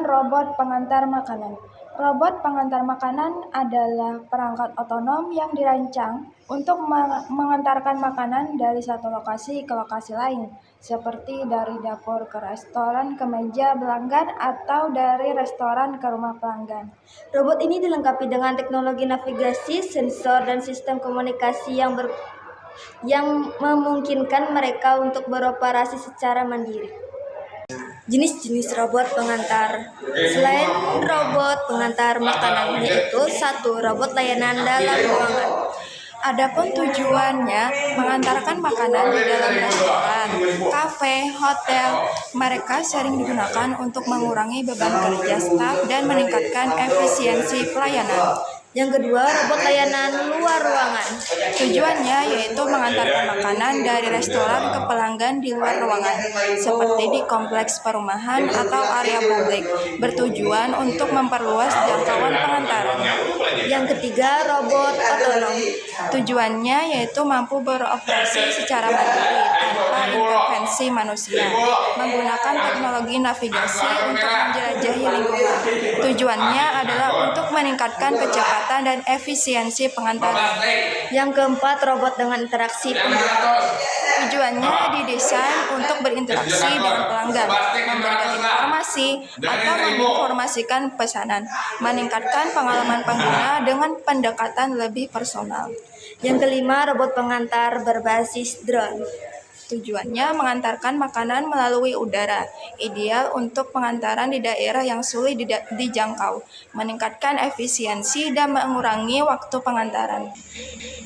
robot pengantar makanan. Robot pengantar makanan adalah perangkat otonom yang dirancang untuk mengantarkan makanan dari satu lokasi ke lokasi lain, seperti dari dapur ke restoran ke meja pelanggan atau dari restoran ke rumah pelanggan. Robot ini dilengkapi dengan teknologi navigasi, sensor, dan sistem komunikasi yang memungkinkan mereka untuk beroperasi secara mandiri. Jenis-jenis robot pengantar. Selain robot pengantar makanan, yaitu 1. Robot layanan dalam ruangan. Adapun tujuannya mengantarkan makanan di dalam restoran, kafe, hotel. Mereka sering digunakan untuk mengurangi beban kerja staf dan meningkatkan efisiensi pelayanan. Yang kedua, robot layanan luar ruangan. Tujuannya yaitu mengantarkan makanan dari restoran ke pelanggan di luar ruangan, seperti di kompleks perumahan atau area publik, bertujuan untuk memperluas jangkauan pengantaran. Yang ketiga, robot otonom. Tujuannya yaitu mampu beroperasi secara mandiri tanpa intervensi manusia, menggunakan teknologi navigasi untuk menjelajahi lingkungan. Tujuannya adalah untuk meningkatkan kecepatan dan efisiensi pengantaran. Yang keempat, robot dengan interaksi pengguna. Tujuannya didesain untuk berinteraksi dengan pelanggan, memberikan informasi atau menginformasikan pesanan, meningkatkan pengalaman pengguna dengan pendekatan lebih personal. Yang kelima, robot pengantar berbasis drone. Tujuannya mengantarkan makanan melalui udara, ideal untuk pengantaran di daerah yang sulit dijangkau, meningkatkan efisiensi dan mengurangi waktu pengantaran.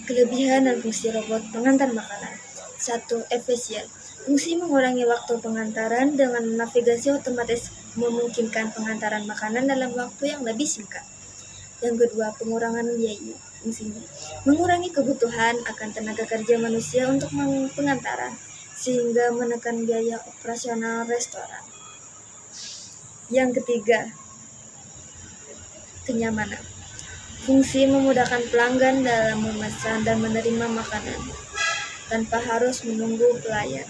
Kelebihan dan fungsi robot pengantar makanan. 1. Efisien. Fungsi mengurangi waktu pengantaran dengan navigasi otomatis memungkinkan pengantaran makanan dalam waktu yang lebih singkat. Yang kedua, pengurangan biaya. Fungsinya mengurangi kebutuhan akan tenaga kerja manusia untuk pengantaran, sehingga menekan biaya operasional restoran. Yang ketiga, kenyamanan. Fungsi memudahkan pelanggan dalam memesan dan menerima makanan tanpa harus menunggu pelayan.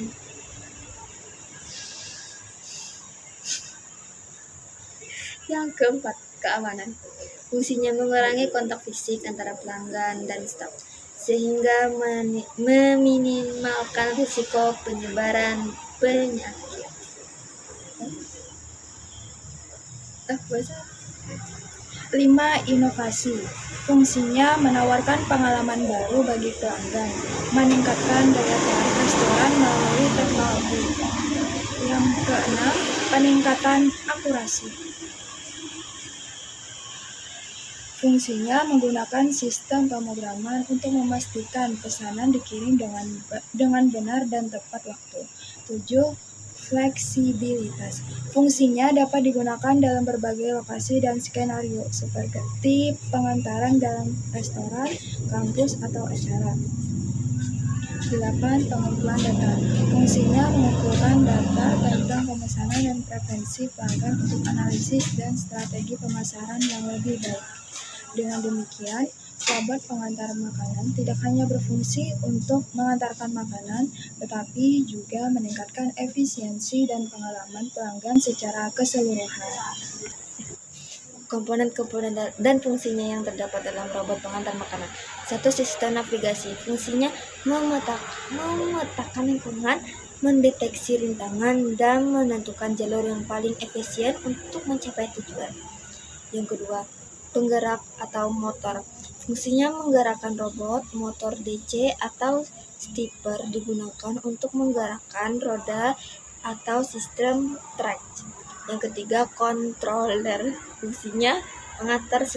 Yang keempat, keamanan. Fungsinya mengurangi kontak fisik antara pelanggan dan staf, sehingga meminimalkan risiko penyebaran penyakit. 5. Inovasi. Fungsinya menawarkan pengalaman baru bagi pelanggan, meningkatkan daya tarik restoran melalui teknologi. Yang keenam, peningkatan akurasi. Fungsinya menggunakan sistem pemrograman untuk memastikan pesanan dikirim dengan benar dan tepat waktu. 7. Fleksibilitas. Fungsinya dapat digunakan dalam berbagai lokasi dan skenario, seperti pengantaran dalam restoran, kampus, atau acara. 8. Pengumpulan data. Fungsinya mengumpulkan data tentang pemesanan dan preferensi pelanggan untuk analisis dan strategi pemasaran yang lebih baik. Dengan demikian, robot pengantar makanan tidak hanya berfungsi untuk mengantarkan makanan, tetapi juga meningkatkan efisiensi dan pengalaman pelanggan secara keseluruhan. Komponen-komponen dan fungsinya yang terdapat dalam robot pengantar makanan. 1. Sistem navigasi. Fungsinya memetakan lingkungan, mendeteksi rintangan, dan menentukan jalur yang paling efisien untuk mencapai tujuan. Yang kedua, penggerak atau motor. Fungsinya menggerakkan robot. Motor DC atau stepper digunakan untuk menggerakkan roda atau sistem trek. Yang ketiga, controller. Fungsinya mengatur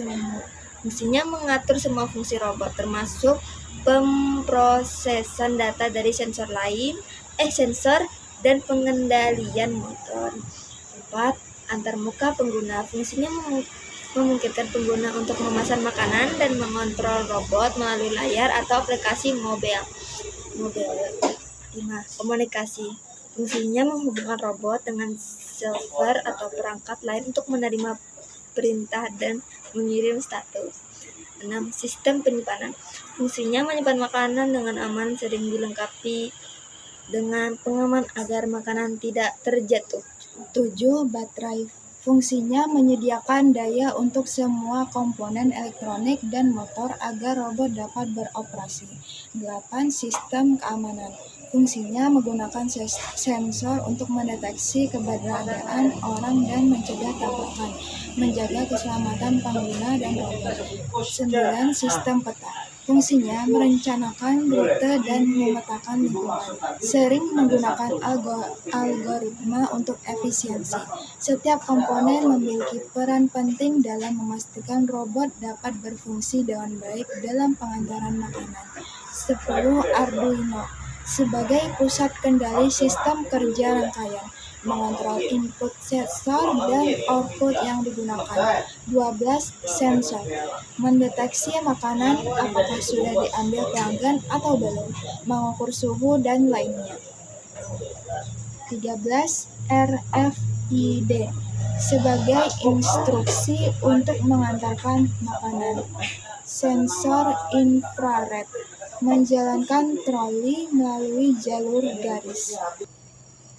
semua fungsi robot, termasuk pemrosesan data dari sensor dan pengendalian motor. 4. Antarmuka pengguna. Fungsinya memungkinkan pengguna untuk memesan makanan dan mengontrol robot melalui layar atau aplikasi mobile. 5. Komunikasi. Fungsinya menghubungkan robot dengan server atau perangkat lain untuk menerima perintah dan mengirim status. 6. Sistem penyimpanan. Fungsinya menyimpan makanan dengan aman, sering dilengkapi dengan pengaman agar makanan tidak terjatuh. 7. Baterai. Fungsinya menyediakan daya untuk semua komponen elektronik dan motor agar robot dapat beroperasi. 8. Sistem keamanan. Fungsinya menggunakan sensor untuk mendeteksi keberadaan orang dan mencegah tabrakan, menjaga keselamatan pengguna dan robot. 9. Sistem peta. Fungsinya merencanakan rute dan memetakan lingkungan, sering menggunakan algoritma untuk efisiensi. Setiap komponen memiliki peran penting dalam memastikan robot dapat berfungsi dengan baik dalam pengantaran makanan. 10. Arduino. Sebagai pusat kendali sistem kerja rangkaian, mengontrol input sensor dan output yang digunakan. 12. Sensor. Mendeteksi makanan apakah sudah diambil pelanggan atau belum, mengukur suhu dan lainnya. 13. RFID. Sebagai instruksi untuk mengantarkan makanan. Sensor infrared. Menjalankan troli melalui jalur garis.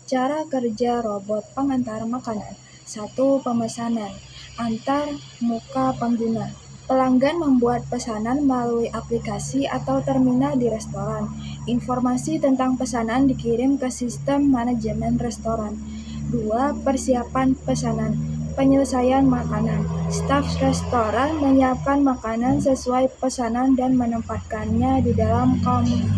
Cara kerja robot pengantar makanan. 1. Pemesanan antar muka pengguna. Pelanggan membuat pesanan melalui aplikasi atau terminal di restoran. Informasi tentang pesanan dikirim ke sistem manajemen restoran. 2. Persiapan pesanan. Penyelesaian makanan. Staf restoran menyiapkan makanan sesuai pesanan dan menempatkannya di dalam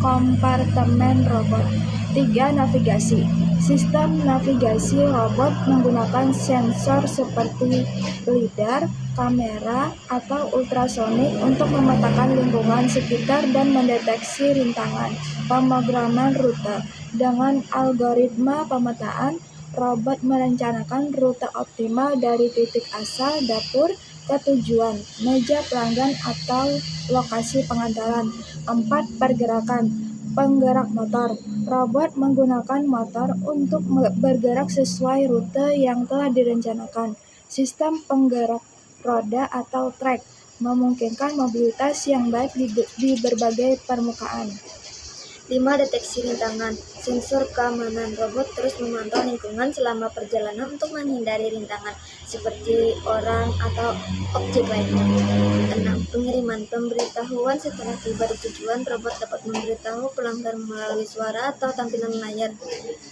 kompartemen robot. 3. Navigasi. Sistem navigasi robot menggunakan sensor seperti lidar, kamera, atau ultrasonik untuk memetakan lingkungan sekitar dan mendeteksi rintangan. Pemrograman rute. Dengan algoritma pemetaan, robot merencanakan rute optimal dari titik asal dapur ke tujuan, meja pelanggan, atau lokasi pengantaran. 4. Pergerakan. Penggerak motor. Robot menggunakan motor untuk bergerak sesuai rute yang telah direncanakan. Sistem penggerak roda atau trek memungkinkan mobilitas yang baik di berbagai permukaan. 5. Deteksi rintangan. Sensor keamanan. Robot terus memantau lingkungan selama perjalanan untuk menghindari rintangan seperti orang atau objek lainnya. 6. Pengiriman. Pemberitahuan setelah tiba di tujuan. Robot dapat memberitahu pelanggan melalui suara atau tampilan layar.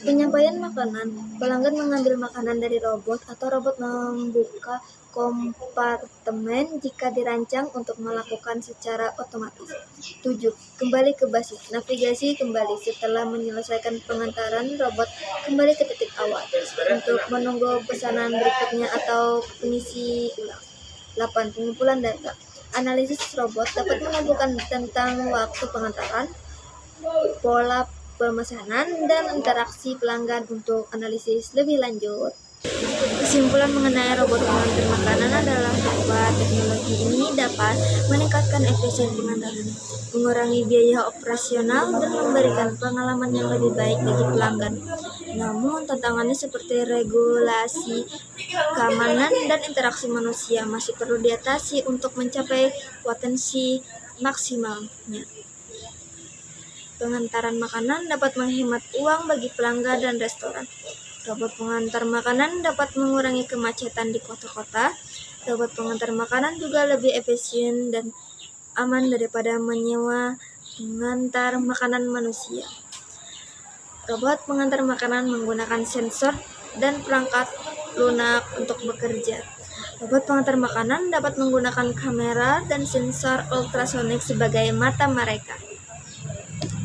Penyampaian makanan. Pelanggan mengambil makanan dari robot atau robot membuka kompartemen jika dirancang untuk melakukan secara otomatis. 7. Kembali ke basis. Navigasi kembali. Setelah menyelesaikan pengantaran, robot kembali ke titik awal untuk menunggu pesanan berikutnya atau pengisi ulang. 8. Pengumpulan data. Analisis. Robot dapat mengumpulkan tentang waktu pengantaran, pola pemesanan, dan interaksi pelanggan untuk analisis lebih lanjut. Kesimpulan mengenai robot pengantar makanan adalah bahwa teknologi ini dapat meningkatkan efisien pengantaran, mengurangi biaya operasional, dan memberikan pengalaman yang lebih baik bagi pelanggan. Namun, tantangannya seperti regulasi, keamanan, dan interaksi manusia masih perlu diatasi untuk mencapai potensi maksimalnya. Pengantaran makanan dapat menghemat uang bagi pelanggan dan restoran. Robot pengantar makanan dapat mengurangi kemacetan di kota-kota. Robot pengantar makanan juga lebih efisien dan aman daripada menyewa pengantar makanan manusia. Robot pengantar makanan menggunakan sensor dan perangkat lunak untuk bekerja. Robot pengantar makanan dapat menggunakan kamera dan sensor ultrasonik sebagai mata mereka.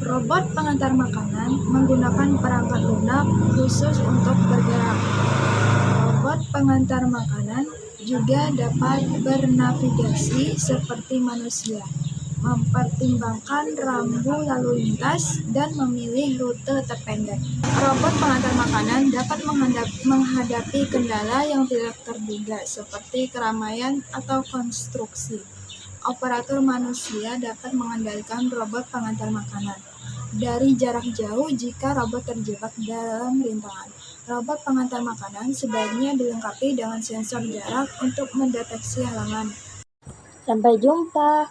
Robot pengantar makanan menggunakan perangkat lunak khusus untuk bergerak. Robot pengantar makanan juga dapat bernavigasi seperti manusia, mempertimbangkan rambu lalu lintas, dan memilih rute terpendek. Robot pengantar makanan dapat menghadapi kendala yang tidak terduga seperti keramaian atau konstruksi. Operator manusia dapat mengendalikan robot pengantar makanan dari jarak jauh jika robot terjebak dalam rintangan. Robot pengantar makanan sebaiknya dilengkapi dengan sensor jarak untuk mendeteksi halangan. Sampai jumpa.